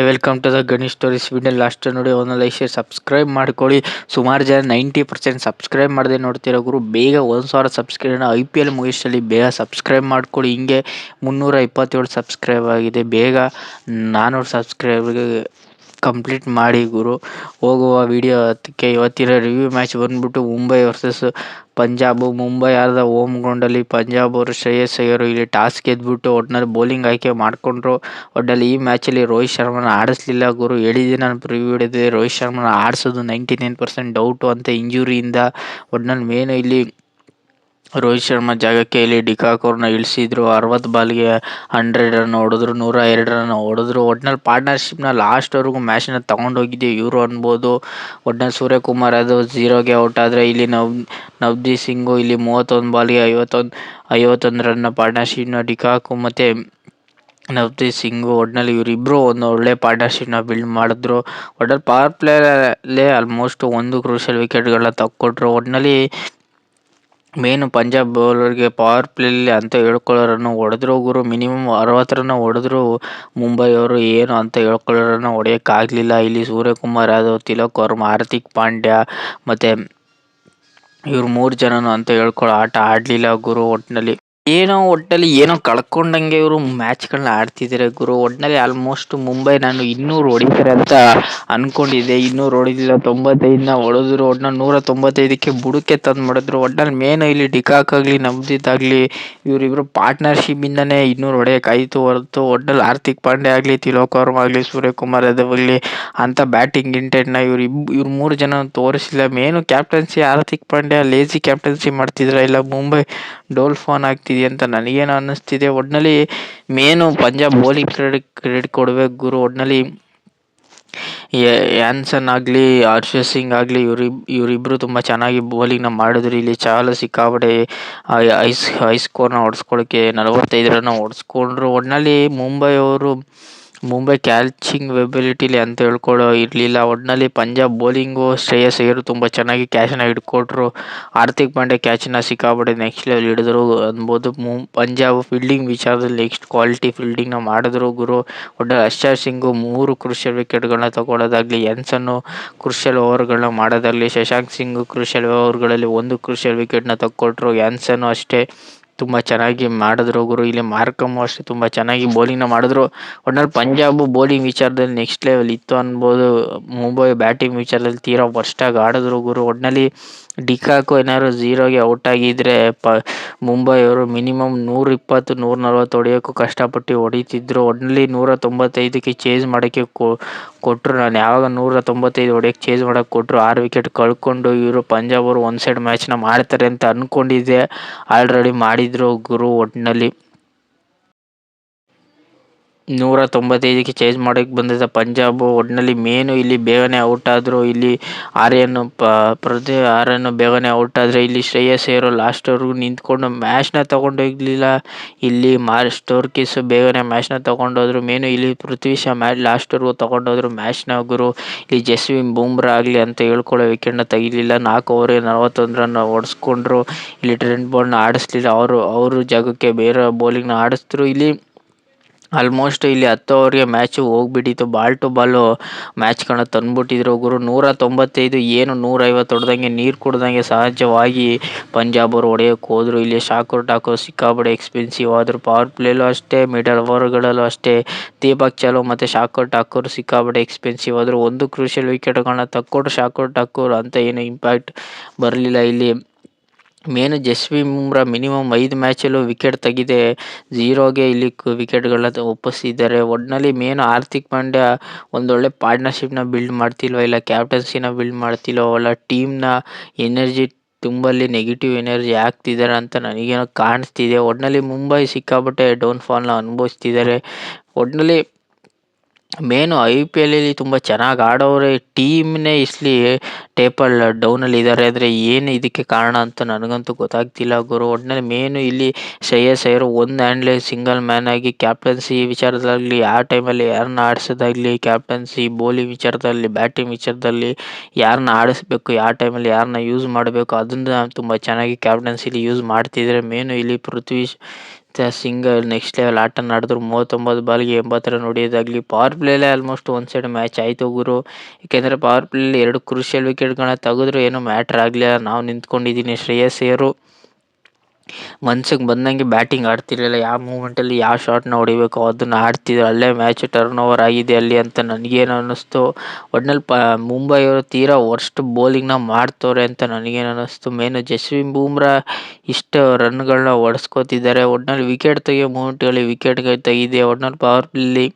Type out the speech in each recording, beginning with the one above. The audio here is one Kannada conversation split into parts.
Welcome to the Ganesh stories. Video last ನೋಡಿ ಒಂದು ಲೈಕ್ ಶೇರ್ ಸಬ್ಸ್ಕ್ರೈಬ್ ಮಾಡ್ಕೊಳ್ಳಿ. ಸುಮಾರು ಜನ 90% ಸಬ್ಸ್ಕ್ರೈಬ್ ಮಾಡದೆ ನೋಡ್ತಿರೋ ಗುರು. ಬೇಗ 1,000 ಸಬ್ಸ್ಕ್ರೈಬ್ IPL ಮುಗಿಸಲಿ, ಬೇಗ ಸಬ್ಸ್ಕ್ರೈಬ್ ಮಾಡ್ಕೊಳ್ಳಿ. ಹಿಂಗೆ 327 ಸಬ್ಸ್ಕ್ರೈಬ್ ಆಗಿದೆ. ಬೇಗ 400 ಸಬ್ಸ್ಕ್ರೈಬ್ಗೆ ಕಂಪ್ಲೀಟ್ ಮಾಡಿ ಗುರು. ಹೋಗುವ ವಿಡಿಯೋ ಅದಕ್ಕೆ ಇವತ್ತಿನ ರಿವ್ಯೂ ಮ್ಯಾಚ್ ಬಂದ್ಬಿಟ್ಟು ಮುಂಬೈ ವರ್ಸಸ್ ಪಂಜಾಬ್. ಮುಂಬೈ ಆದ ಹೋಮ್ ಗ್ರೌಂಡಲ್ಲಿ ಪಂಜಾಬ್ ಅವರು ಶ್ರೇಯಸ್ ಅಯ್ಯರ್ ಇಲ್ಲಿ ಟಾಸ್ ಗೆದ್ಬಿಟ್ಟು ಒಟ್ಟಿನಲ್ಲಿ ಬೌಲಿಂಗ್ ಆಯ್ಕೆ ಮಾಡಿಕೊಂಡ್ರು. ಒಟ್ಟಲ್ಲಿ ಈ ಮ್ಯಾಚಲ್ಲಿ ರೋಹಿತ್ ಶರ್ಮನ ಆಡಿಸ್ಲಿಲ್ಲ ಗುರು. ಹೇಳಿದ್ದೆ ನಾನು ಪ್ರಿವ್ಯೂ ಹಿಡಿದಿದೆ, ರೋಹಿತ್ ಶರ್ಮನ ಆಡಿಸೋದು 99% ಡೌಟು ಅಂತ ಇಂಜುರಿಯಿಂದ. ಒಟ್ಟಿನಲ್ಲಿ ಮೇನು ಇಲ್ಲಿ ರೋಹಿತ್ ಶರ್ಮಾ ಜಾಗಕ್ಕೆ ಇಲ್ಲಿ ಡಿಕಾಕ್ ಅವ್ರನ್ನ ಇಳಿಸಿದ್ರು. 60 ಬಾಲ್ಗೆ 100 ರನ್ ಹೊಡೆದ್ರು, 102 ರನ್ ಹೊಡೆದ್ರು. ಒಟ್ಟಿನಲ್ಲಿ ಪಾರ್ಟ್ನರ್ಶಿಪ್ನ ಲಾಸ್ಟ್ವರೆಗೂ ಮ್ಯಾಚ್ನ ತಗೊಂಡೋಗಿದ್ದೆ ಇವರು ಅನ್ಬೋದು. ಒಟ್ಟಿನಲ್ಲಿ ಸೂರ್ಯಕುಮಾರ್ ಯಾದವ್ 0ಗೆ ಔಟ್ ಆದರೆ ಇಲ್ಲಿ ನವದೀಪ್ ಸಿಂಗು ಇಲ್ಲಿ 31 ಬಾಲ್ಗೆ 51 ರನ್ನ ಪಾರ್ಟ್ನರ್ಶಿಪ್ನ ಡಿಕಾಕು ಮತ್ತು ನವದೀಪ್ ಸಿಂಗು. ಒಟ್ಟಿನಲ್ಲಿ ಇವರಿಬ್ಬರು ಒಂದು ಒಳ್ಳೆ ಪಾರ್ಟ್ನರ್ಶಿಪ್ನ ಬಿಲ್ಡ್ ಮಾಡಿದ್ರು. ಒಟ್ಟಿನಲ್ಲಿ ಪವರ್ ಪ್ಲೇಯಲ್ಲೇ ಆಲ್ಮೋಸ್ಟ್ ಒಂದು ಕ್ರೂಷಿಯಲ್ ವಿಕೆಟ್ಗಳನ್ನ ತಕ್ಕೊಟ್ರು. ಒಟ್ಟಿನಲ್ಲಿ ಮೇನು ಪಂಜಾಬ್ ಬೌಲರ್ಗೆ ಪವರ್ ಪ್ಲೇಲಿ ಅಂತ ಹೇಳ್ಕೊಳ್ಳೋ ರನ್ ಹೊಡೆದ್ರು ಗುರು. ಮಿನಿಮಮ್ 60 ರನ್ ಹೊಡೆದ್ರು ಮುಂಬೈ ಅವರು. ಏನು ಅಂತ ಹೇಳ್ಕೊಳ್ಳೋ ರನ್ ಹೊಡೆಯೋಕ್ಕಾಗಲಿಲ್ಲ. ಇಲ್ಲಿ ಸೂರ್ಯಕುಮಾರ್ ಯಾದವ್, ತಿಲಕ್ ವರ್ಮಾ, ಹಾರ್ದಿಕ್ ಪಾಂಡ್ಯ ಮತ್ತು ಇವ್ರು 3 ಜನನು ಅಂತ ಹೇಳ್ಕೊಳ್ಳೋ ಆಟ ಆಡಲಿಲ್ಲ ಗುರು. ಒಟ್ಟಿನಲ್ಲಿ ಏನೋ ಕಳ್ಕೊಂಡಂಗೆ ಇವರು ಮ್ಯಾಚ್ಗಳನ್ನ ಆಡ್ತಿದ್ದಾರೆ ಗುರು. ಒಟ್ಟಿನಲ್ಲಿ ಆಲ್ಮೋಸ್ಟ್ ಮುಂಬೈ ನಾನು 200 ಹೊಡಿತಾರೆ ಅಂತ ಅಂದ್ಕೊಂಡಿದ್ದೆ. 200 ಹೊಡೆದಿಲ್ಲ, 95ನ ಹೊಡೆದ್ರು. ಒಟ್ಟಿನಲ್ಲಿ 195ಕ್ಕೆ ಬುಡಕ್ಕೆ ತಂದು ಮಾಡಿದ್ರು. ಒಟ್ಟಿನಲ್ಲಿ ಮೇನು ಇಲ್ಲಿ ಡಿಕಾಕ್ ಆಗಲಿ ನವದೀಪ್ ಆಗಲಿ ಇವರಿಬ್ಬರು ಪಾರ್ಟ್ನರ್ಶಿಪ್ಪಿಂದನೇ 200 ಹೊಡೆಯೋಕ್ಕಾಯಿತು ಹೊರತು ಒಟ್ಟಿನಲ್ಲಿ ಹಾರ್ದಿಕ್ ಪಾಂಡ್ಯ ಆಗಲಿ, ತಿಲಕ್ ವರ್ಮಾ ಆಗಲಿ, ಸೂರ್ಯಕುಮಾರ್ ಯಾದವ್ ಆಗಲಿ ಅಂತ ಬ್ಯಾಟಿಂಗ್ ಇಂಟೆಂಟ್ನ ಇವ್ರು 3 ಜನ ತೋರಿಸಿಲ್ಲ. Main captaincy Hardik Pandya lazy captaincy ಮಾಡ್ತಿದ್ರ, ಇಲ್ಲ ಮುಂಬೈ ಡೋಲ್ ಫಾನ್ ಆಗ್ತಿದೆ ಅಂತ ನನಗೇನು ಅನ್ನಿಸ್ತಿದೆ. ಒಟ್ಟಿನಲ್ಲಿ ಮೇನು ಪಂಜಾಬ್ ಬೌಲಿಂಗ್ ಕ್ರೆಡಿಟ್ ಕೊಡಬೇಕು ಗುರು. ಒಟ್ಟಿನಲ್ಲಿ ಯಾನ್ಸನ್ ಆಗಲಿ, ಹರ್ಷದೀಪ್ ಸಿಂಗ್ ಆಗಲಿ ಇವರಿಬ್ಬರು ತುಂಬ ಚೆನ್ನಾಗಿ ಬೌಲಿಂಗ್ನ ಮಾಡಿದ್ರು. ಇಲ್ಲಿ ಸಿಕ್ಕಾಪಟ್ಟೆ ಹೈ ಸ್ಕೋರ್ನ ಹೊಡೆಸ್ಕೊಳ್ಳೋಕ್ಕೆ 45 ರನ್ ಹೊಡೆಸ್ಕೊಂಡ್ರು. ಒಟ್ಟಿನಲ್ಲಿ ಮುಂಬೈ ಕ್ಯಾಚಿಂಗ್ ಎಬಿಲಿಟಿಲಿ ಅಂತ ಹೇಳ್ಕೊಳ್ಳೋ ಇರಲಿಲ್ಲ. ಒಟ್ಟಿನಲ್ಲಿ ಪಂಜಾಬ್ ಬೌಲಿಂಗು ಶ್ರೇಯಸ್ ಅಯ್ಯರ್ ತುಂಬ ಚೆನ್ನಾಗಿ ಕ್ಯಾಚನ್ನ ಹಿಡ್ಕೊಟ್ರು. ಹಾರ್ದಿಕ್ ಪಾಂಡ್ಯ ಕ್ಯಾಚನ್ನ ಸಿಕ್ಕಾಪಟ್ಟೆ ನೆಕ್ಸ್ಟ್ ಲೆವೆಲ್ ಹಿಡಿದ್ರು ಅನ್ಬೋದು. ಪಂಜಾಬ್ ಫೀಲ್ಡಿಂಗ್ ವಿಚಾರದಲ್ಲಿ ನೆಕ್ಸ್ಟ್ ಕ್ವಾಲಿಟಿ ಫೀಲ್ಡಿಂಗ್ನ ಮಾಡಿದ್ರು ಗುರು. ಒಟ್ಟಿನಲ್ಲಿ ಹರ್ಷದೀಪ್ ಸಿಂಗು 3 ಕ್ರೂಷಿಯಲ್ ವಿಕೆಟ್ಗಳನ್ನ ತಗೊಳ್ಳೋದಾಗಲಿ, ಯಾನ್ಸನ್ನು ಕ್ರೂಷಿಯಲ್ ಓವರ್ಗಳನ್ನ ಮಾಡೋದಾಗಲಿ, ಶಶಾಂಕ್ ಸಿಂಗ್ ಕ್ರೂಷಿಯಲ್ ಓವರ್ಗಳಲ್ಲಿ 1 ಕ್ರೂಷಿಯಲ್ ವಿಕೆಟ್ನ ತಕ್ಕೊಟ್ರು. ಯಾನ್ಸನ್ನು ಅಷ್ಟೇ ತುಂಬ ಚೆನ್ನಾಗಿ ಮಾಡಿದ್ರು ಗುರು. ಇಲ್ಲಿ ಮಾರ್ಕಮ್ಮು ಅಷ್ಟೇ ತುಂಬ ಚೆನ್ನಾಗಿ ಬೌಲಿಂಗ್ನ ಮಾಡಿದ್ರು. ಒಟ್ಟಿನಲ್ಲಿ ಪಂಜಾಬ್ ಬೌಲಿಂಗ್ ವಿಚಾರದಲ್ಲಿ ನೆಕ್ಸ್ಟ್ ಲೆವೆಲ್ ಇತ್ತು ಅನ್ಬೋದು. ಮುಂಬೈ ಬ್ಯಾಟಿಂಗ್ ವಿಚಾರದಲ್ಲಿ ತೀರಾ ವರ್ಸ್ಟಾಗಿ ಆಡಿದ್ರು ಗುರು. ಒಟ್ಟಿನಲ್ಲಿ ಡಿಕಾಕು ಏನಾದ್ರು 0ಗೆ ಔಟ್ ಆಗಿದ್ದರೆ ಮುಂಬೈ ಅವರು ಮಿನಿಮಮ್ 120, 140 ಹೊಡೆಯೋಕ್ಕೂ ಕಷ್ಟಪಟ್ಟು ಹೊಡಿತಿದ್ರು. ಒಟ್ಟಿನಲ್ಲಿ 195ಕ್ಕೆ ಚೇಸ್ ಮಾಡೋಕ್ಕೆ ಕೊಟ್ಟರು. ನಾನು ಯಾವಾಗ 195 ಹೊಡೆಯೋಕ್ಕೆ ಚೇಸ್ ಮಾಡೋಕ್ಕೆ ಕೊಟ್ಟರು 6 ವಿಕೆಟ್ ಕಳ್ಕೊಂಡು ಇವರು ಪಂಜಾಬ್ ಅವರು ಒಂದು ಸೈಡ್ ಮ್ಯಾಚ್ನ ಮಾಡ್ತಾರೆ ಅಂತ ಅಂದ್ಕೊಂಡಿದ್ದೆ. ಆಲ್ರೆಡಿ ಮಾಡಿದ್ರು ಗುರು. ಒಟ್ಟಿನಲ್ಲಿ 195ಕ್ಕೆ ಚೇಂಜ್ ಮಾಡೋಕ್ಕೆ ಬಂದಿದ್ದ ಪಂಜಾಬು. ಒಟ್ಟಿನಲ್ಲಿ ಮೇನು ಇಲ್ಲಿ ಬೇಗನೆ ಔಟ್ ಆದರು. ಇಲ್ಲಿ ಆರ್ಯನ್ ಬೇಗನೆ ಔಟ್ ಆದರೆ ಇಲ್ಲಿ ಶ್ರೇಯಸ್ ಅಯ್ಯರ್ ಲಾಸ್ಟ್ವರೆಗೂ ನಿಂತ್ಕೊಂಡು ಮ್ಯಾಚ್ನ ತೊಗೊಂಡೋಗ್ಲಿಲ್ಲ. ಇಲ್ಲಿ ಸ್ಟೋರ್ಕಿಸ್ ಬೇಗನೆ ಮ್ಯಾಚ್ನ ತೊಗೊಂಡೋದ್ರು. ಮೇನು ಇಲ್ಲಿ ಪೃಥ್ವಿ ಶಾ ಲಾಸ್ಟ್ವರೆಗೂ ತೊಗೊಂಡೋದ್ರು ಮ್ಯಾಚ್ನ ಗುರು. ಇಲ್ಲಿ ಜಸ್ಪ್ರೀತ್ ಬೂಮ್ರಾ ಆಗಲಿ ಅಂತ ಹೇಳ್ಕೊಳ್ಳೋ ವಿಕೆಟ್ನ ತೆಗಿಲಿಲ್ಲ. 4 ಓವರಿಗೆ 41 ರನ್ ಹೊಡೆಸ್ಕೊಂಡ್ರು. ಇಲ್ಲಿ ಟ್ರೆಂಟ್ ಬೋಲ್ಟ್ನ ಆಡಿಸ್ಲಿಲ್ಲ. ಅವರು ಜಾಗಕ್ಕೆ ಬೇರೆ ಬೌಲಿಂಗ್ನ ಆಡಿಸಿದ್ರು. ಇಲ್ಲಿ ಆಲ್ಮೋಸ್ಟ್ ಇಲ್ಲಿ 10 ಓವರ್ಗೆ ಮ್ಯಾಚು ಹೋಗ್ಬಿಟ್ಟಿತ್ತು. ಬಾಲ್ ಟು ಬಾಲು ಮ್ಯಾಚ್ಗಳನ್ನ ತಂದುಬಿಟ್ಟಿದ್ರು ಗುರು. 195 ಏನು 150 ಹೊಡೆದಂಗೆ ನೀರು ಕುಡ್ದಂಗೆ ಸಹಜವಾಗಿ ಪಂಜಾಬ್ ಅವರು ಹೊಡೆಯೋಕ್ಕೆ ಹೋದರು. ಇಲ್ಲಿ ಶಾರ್ದೂಲ್ ಠಾಕೂರ್ ಸಿಕ್ಕಾಪಟ್ಟೆ ಎಕ್ಸ್ಪೆನ್ಸಿವ್ ಆದರು. ಪವರ್ ಪ್ಲೇಲೂ ಅಷ್ಟೇ, ಮಿಡಲ್ ಓವರ್ಗಳಲ್ಲೂ ಅಷ್ಟೇ ದೀಪಕ್ ಚಹರ್ ಮತ್ತು ಶಾರ್ದೂಲ್ ಠಾಕೂರ್ ಸಿಕ್ಕಾಪಟ್ಟೆ ಎಕ್ಸ್ಪೆನ್ಸಿವ್ ಆದರು. 1 ಕ್ರೂಷಿಯಲ್ ವಿಕೆಟ್ಗಳನ್ನ ತಕ್ಕೊಟ್ರು ಶಾರ್ದೂಲ್ ಠಾಕೂರ್ ಅಂತ ಏನು ಇಂಪ್ಯಾಕ್ಟ್ ಬರಲಿಲ್ಲ. ಇಲ್ಲಿ ಮೇನು ಜಸ್ಪ್ರೀತ್ ಬೂಮ್ರಾ ಮಿನಿಮಮ್ 5 ಮ್ಯಾಚಲ್ಲೂ ವಿಕೆಟ್ ತೆಗಿದೆ. 0ಗೆ ಇಲ್ಲಿ ವಿಕೆಟ್ಗಳನ್ನ ಒಪ್ಪಿಸಿದ್ದಾರೆ. ಒಟ್ಟಿನಲ್ಲಿ ಮೇನು ಹಾರ್ದಿಕ್ ಪಾಂಡ್ಯ ಒಂದೊಳ್ಳೆ ಪಾರ್ಟ್ನರ್ಶಿಪ್ನ ಬಿಲ್ಡ್ ಮಾಡ್ತಿಲ್ವ, ಇಲ್ಲ ಕ್ಯಾಪ್ಟನ್ಸಿನ ಬಿಲ್ಡ್ ಮಾಡ್ತಿಲ್ವ, ಅಲ್ಲ ಟೀಮ್ನ ಎನರ್ಜಿ ತುಂಬಲ್ಲಿ ನೆಗೆಟಿವ್ ಎನರ್ಜಿ ಆಗ್ತಿದ್ದಾರೆ ಅಂತ ನನಗೇನೋ ಕಾಣಿಸ್ತಿದೆ. ಒಟ್ಟಿನಲ್ಲಿ ಮುಂಬೈ ಸಿಕ್ಕಾಪಟ್ಟೆ ಡೌನ್ಫಾಲ್ನ ಅನುಭವಿಸ್ತಿದ್ದಾರೆ. ಒಟ್ಟಿನಲ್ಲಿ ಮೇನು IPL ತುಂಬ ಚೆನ್ನಾಗಿ ಆಡೋರೆ ಟೀಮ್ನೇ ಇಸ್ಲಿ ಟೇಪಲ್ ಡೌನಲ್ಲಿ ಇದ್ದಾರೆ. ಆದರೆ ಏನು ಇದಕ್ಕೆ ಕಾರಣ ಅಂತ ನನಗಂತೂ ಗೊತ್ತಾಗ್ತಿಲ್ಲ ಗುರು. ಒಟ್ಟಿನಲ್ಲಿ ಮೇನು ಇಲ್ಲಿ ಶ್ರೇಯಸ್ ಅಯ್ಯರ್ ಒಂದು ಹ್ಯಾಂಡ್ಲೆ ಸಿಂಗಲ್ ಮ್ಯಾನ್ ಆಗಿ ಕ್ಯಾಪ್ಟನ್ಸಿ ವಿಚಾರದಲ್ಲಿ ಯಾವ ಟೈಮಲ್ಲಿ ಯಾರನ್ನ ಆಡಿಸೋದಾಗಲಿ, ಕ್ಯಾಪ್ಟನ್ಸಿ ಬೌಲಿಂಗ್ ವಿಚಾರದಲ್ಲಿ, ಬ್ಯಾಟಿಂಗ್ ವಿಚಾರದಲ್ಲಿ ಯಾರನ್ನ ಆಡಿಸ್ಬೇಕು, ಯಾವ ಟೈಮಲ್ಲಿ ಯಾರನ್ನ ಯೂಸ್ ಮಾಡಬೇಕು ಅದನ್ನು ತುಂಬ ಚೆನ್ನಾಗಿ ಕ್ಯಾಪ್ಟನ್ಸಿಲಿ ಯೂಸ್ ಮಾಡ್ತಿದ್ದಾರೆ. ಮೇನು ಇಲ್ಲಿ ಪೃಥ್ವಿ ಸಿಂಗಲ್ ನೆಕ್ಸ್ಟ್ ಲೆವೆಲ್ ಆಟ ನಡೆದ್ರು 39 ಬಾಲ್ಗೆ 80 ರನ್ ಹೊಡೆಯೋದಾಗಲಿ ಪವರ್ ಪ್ಲೇಲೇ ಆಲ್ಮೋಸ್ಟ್ ಒಂದು ಸೈಡ್ ಮ್ಯಾಚ್ ಆಯಿತು ಗುರು. ಏಕೆಂದರೆ ಪವರ್ ಪ್ಲೇಲಿ 2 ಕ್ರೂಷಿಯಲ್ ವಿಕೆಟ್ಗಳನ್ನ ತೆಗೆದ್ರು ಏನೂ ಮ್ಯಾಟ್ರ್ ಆಗಲಿಲ್ಲ. ನಾವು ನಿಂತ್ಕೊಂಡಿದ್ದೀನಿ. ಶ್ರೇಯಸ್ ಅಯ್ಯರ್ ಮನ್ಸಿಗೆ ಬಂದಂಗೆ ಬ್ಯಾಟಿಂಗ್ ಆಡ್ತಿರ್ಲಿಲ್ಲ. ಯಾವ ಮೂಮೆಂಟಲ್ಲಿ ಯಾವ ಶಾಟ್ನ ಹೊಡಿಬೇಕು ಅದನ್ನು ಆಡ್ತಿದ್ರು. ಅಲ್ಲೇ ಮ್ಯಾಚ್ ಟರ್ನ್ ಓವರ್ ಆಗಿದೆ ಅಲ್ಲಿ ಅಂತ ನನಗೇನು ಅನ್ನಿಸ್ತು. ಒಟ್ನಲ್ಲಿ ಮುಂಬೈ ಅವರು ತೀರಾ ವರ್ಸ್ಟ್ ಬೌಲಿಂಗ್ನ ಮಾಡ್ತವ್ರೆ ಅಂತ ನನಗೇನು ಅನ್ನಿಸ್ತು. ಮೇನು ಜಸ್ಪ್ರೀತ್ ಬೂಮ್ರಾ ಇಷ್ಟು ರನ್ಗಳನ್ನ ಹೊಡೆಸ್ಕೋತಿದ್ದಾರೆ. ಒಟ್ನಲ್ಲಿ ವಿಕೆಟ್ ತೆಗಿಯೋ ಮೂಮೆಂಟ್ಗಳಲ್ಲಿ ವಿಕೆಟ್ಗಳು ತೆಗಿದೆ. ಒಟ್ನಲ್ಲಿ ಪವರ್ ಪ್ಲೇಲಿ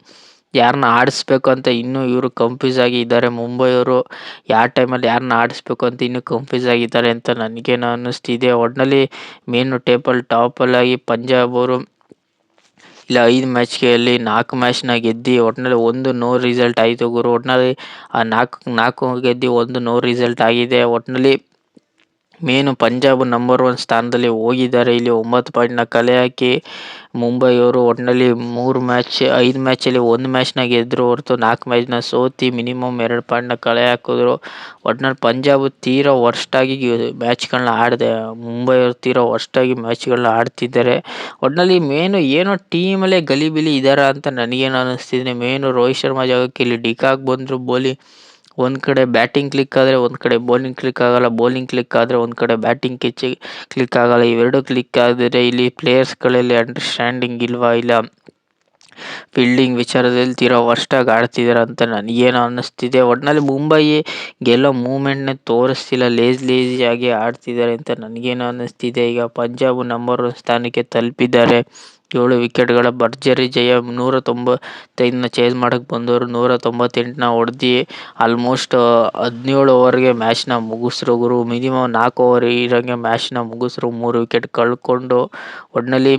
ಯಾರನ್ನ ಆಡಿಸ್ಬೇಕು ಅಂತ ಇನ್ನೂ ಇವರು ಕನ್ಫ್ಯೂಸ್ ಆಗಿ ಇದ್ದಾರೆ. ಮುಂಬೈಯವರು ಯಾವ ಟೈಮಲ್ಲಿ ಯಾರನ್ನ ಆಡಿಸ್ಬೇಕು ಅಂತ ಇನ್ನೂ ಕನ್ಫ್ಯೂಸ್ ಆಗಿದ್ದಾರೆ ಅಂತ ನನಗೇನು ಅನ್ನಿಸ್ತಿದೆ. ಒಟ್ನಲ್ಲಿ ಮೇನು ಟಾಪಲ್ಲಾಗಿ ಪಂಜಾಬ್ ಅವರು ಇಲ್ಲ 5 ಮ್ಯಾಚ್ಗಳಲ್ಲಿ 4 ಮ್ಯಾಚ್ನ ಗೆದ್ದು ಒಟ್ನಲ್ಲಿ 1 ನೋ ರಿಸಲ್ಟ್ ಆಯಿತು ಗುರು. ಒಟ್ನಲ್ಲಿ ಆ 4 ಗೆದ್ದು 1 ನೋ ರಿಸಲ್ಟ್ ಆಗಿದೆ. ಒಟ್ನಲ್ಲಿ ಮೇನು ಪಂಜಾಬ್ ನಂಬರ್ 1 ಸ್ಥಾನದಲ್ಲಿ ಹೋಗಿದ್ದಾರೆ. ಇಲ್ಲಿ 9 ಪಾಯಿಂಟ್ನ ಕಲೆ ಹಾಕಿ ಮುಂಬೈಯವರು ಒಟ್ನಲ್ಲಿ 5 ಮ್ಯಾಚಲ್ಲಿ 1 ಮ್ಯಾಚ್ನ ಗೆದ್ದರು ಹೊರತು 4 ಮ್ಯಾಚ್ನ ಸೋತಿ ಮಿನಿಮಮ್ 2 ಪಾಯಿಂಟ್ನ ಕಲೆ ಹಾಕಿದ್ರು. ಒಟ್ನಲ್ಲಿ ಪಂಜಾಬ್ ತೀರಾ ವರ್ಸ್ಟಾಗಿ ಮ್ಯಾಚ್ಗಳನ್ನ ಆಡಿದೆ. ಮುಂಬೈಯವರು ತೀರಾ ವರ್ಸ್ಟಾಗಿ ಮ್ಯಾಚ್ಗಳನ್ನ ಆಡ್ತಿದ್ದಾರೆ. ಒಟ್ನಲ್ಲಿ ಮೇನು ಏನೋ ಟೀಮಲ್ಲೇ ಗಲಿಬಿಲಿ ಇದ್ದಾರಾ ಅಂತ ನನಗೇನು ಅನ್ನಿಸ್ತಿದೆ. ಮೇನು ರೋಹಿತ್ ಶರ್ಮಾ ಜಾಗಕ್ಕೆ ಇಲ್ಲಿ ಡಿಕಾಕ್ ಬಂದರು. ಒಂದು ಕಡೆ ಬ್ಯಾಟಿಂಗ್ ಕ್ಲಿಕ್ ಆದರೆ ಒಂದು ಕಡೆ ಬೌಲಿಂಗ್ ಕ್ಲಿಕ್ ಆಗಲ್ಲ. ಬೌಲಿಂಗ್ ಕ್ಲಿಕ್ ಆದರೆ ಒಂದು ಕಡೆ ಬ್ಯಾಟಿಂಗ್ ಕ್ಲಿಕ್ ಆಗಲ್ಲ. ಇವೆರಡು ಕ್ಲಿಕ್ ಆದರೆ ಇಲ್ಲಿ ಪ್ಲೇಯರ್ಸ್ಗಳಲ್ಲಿ ಅಂಡರ್ಸ್ಟ್ಯಾಂಡಿಂಗ್ ಇಲ್ವಾ, ಇಲ್ಲ ಫೀಲ್ಡಿಂಗ್ ವಿಚಾರದಲ್ಲಿ ತೀರಾ ವರ್ಸ್ಟಾಗಿ ಆಡ್ತಿದ್ದಾರೆ ಅಂತ ನನಗೇನು ಅನ್ನಿಸ್ತಿದೆ. ಒಟ್ನಲ್ಲಿ ಮುಂಬೈ ಗೆಲ್ಲೋ ಮೂಮೆಂಟ್ನ ತೋರಿಸ್ತಿಲ್ಲ. ಲೇಜಿಯಾಗಿ ಆಡ್ತಿದ್ದಾರೆ ಅಂತ ನನಗೇನು ಅನ್ನಿಸ್ತಿದೆ. ಈಗ ಪಂಜಾಬ್ ನಂಬರ್ 1 ಸ್ಥಾನಕ್ಕೆ ತಲುಪಿದ್ದಾರೆ. 7 ವಿಕೆಟ್ಗಳ ಭರ್ಜರಿ ಜಯ. 195ನ ಚೇಸ್ ಮಾಡೋಕ್ಕೆ ಬಂದವರು 198ನ ಹೊಡೆದು ಆಲ್ಮೋಸ್ಟ್ 17 ಓವರ್ಗೆ ಮ್ಯಾಚ್ನ ಮುಗಿಸ್ರು ಗುರು. ಮಿನಿಮಮ್ 4 ಓವರ್ ಇರೋಂಗೆ ಮ್ಯಾಚ್ನ ಮುಗಿಸ್ರು. 3 ವಿಕೆಟ್ ಕಳ್ಕೊಂಡು ಒಟ್ನಲ್ಲಿ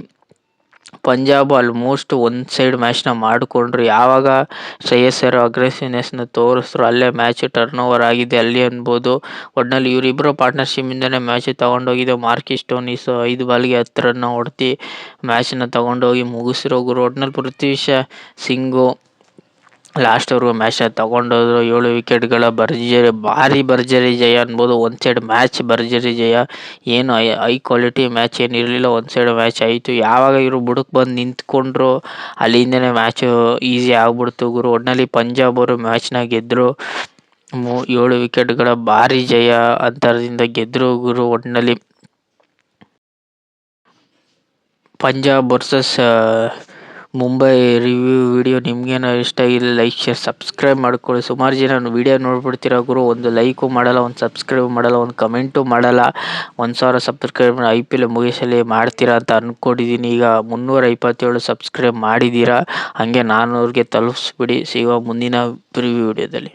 ಪಂಜಾಬ್ ಆಲ್ಮೋಸ್ಟ್ ಒನ್ ಸೈಡ್ ಮ್ಯಾಚ್ನ ಮಾಡಿಕೊಂಡ್ರು. ಯಾವಾಗ ಶ್ರೇಯಸ್ ಅಯ್ಯರ್ ಅಗ್ರೆಸಿವ್ನೆಸ್ನ ತೋರಿಸಿದ್ರು ಅಲ್ಲೇ ಮ್ಯಾಚ್ ಟರ್ನ್ ಓವರ್ ಆಗಿದೆ ಅಲ್ಲಿ ಅನ್ಬೋದು. ಒಟ್ನಲ್ಲಿ ಇವರಿಬ್ಬರು ಪಾರ್ಟ್ನರ್ಶಿಪ್ಪಿಂದನೇ ಮ್ಯಾಚ್ ತಗೊಂಡೋಗಿದ್ದು. ಮಾರ್ಕಸ್ ಸ್ಟೋನಿಸ್ 5 ಬಾಲ್ಗೆ 10 ರನ್ ಹೊಡೆದು ಮ್ಯಾಚ್ನ ತಗೊಂಡೋಗಿ ಮುಗಿಸಿರೋ ಗುರು. ಒಟ್ನಲ್ಲಿ ಪೃಥ್ವಿ ಸಿಂಗು ಲಾಸ್ಟ್ವರೆಗೂ ಮ್ಯಾಚ್ನ ತಗೊಂಡೋದ್ರು. 7 ವಿಕೆಟ್ಗಳ ಭಾರಿ ಭರ್ಜರಿ ಜಯ ಅನ್ಬೋದು. ಒಂದು ಸೈಡ್ ಮ್ಯಾಚ್ ಭರ್ಜರಿ ಜಯ. ಏನು ಹೈ ಕ್ವಾಲಿಟಿ ಮ್ಯಾಚ್ ಏನಿರಲಿಲ್ಲ, ಒಂದು ಸೈಡ್ ಮ್ಯಾಚ್ ಆಯಿತು. ಯಾವಾಗ ಇವರು ಬುಡಕ್ಕೆ ಬಂದು ನಿಂತ್ಕೊಂಡ್ರು ಅಲ್ಲಿಂದನೇ ಮ್ಯಾಚು ಈಸಿ ಆಗ್ಬಿಡ್ತು ಗುರು. ಒಟ್ನಲ್ಲಿ ಪಂಜಾಬ್ ಅವರು ಮ್ಯಾಚ್ನ ಗೆದ್ದರು. 7 ವಿಕೆಟ್ಗಳ ಭಾರಿ ಜಯ ಅಂತರದಿಂದ ಗೆದ್ದರು ಗುರು. ಒಟ್ನಲ್ಲಿ Punjab versus Mumbai review video ನಿಮಗೇನೋ ಇಷ್ಟ ಆಗಿಲ್ಲ, ಲೈಕ್ ಶೇರ್ ಸಬ್ಸ್ಕ್ರೈಬ್ ಮಾಡ್ಕೊಳ್ಳಿ. ಸುಮಾರು ಜನ ವಿಡಿಯೋ ನೋಡ್ಬಿಡ್ತೀರ ಗುರು, ಒಂದು ಲೈಕು ಮಾಡಲ್ಲ, ಒಂದು ಸಬ್ಸ್ಕ್ರೈಬ್ ಮಾಡಲ್ಲ, ಒಂದು ಕಮೆಂಟು ಮಾಡಲ್ಲ. 1000 ಸಬ್ಸ್ಕ್ರೈಬ್ IPL ಮುಗಿಸಲಿ ಮಾಡ್ತೀರಾ ಅಂತ ಅಂದ್ಕೊಂಡಿದ್ದೀನಿ. ಈಗ 357 ಸಬ್ಸ್ಕ್ರೈಬ್ ಮಾಡಿದ್ದೀರಾ, ಹಾಗೆ 400ಗೆ ತಲುಪಿಸ್ಬಿಡಿ. ಸಿಗುವ ಮುಂದಿನ ರಿವ್ಯೂ ವಿಡಿಯೋದಲ್ಲಿ.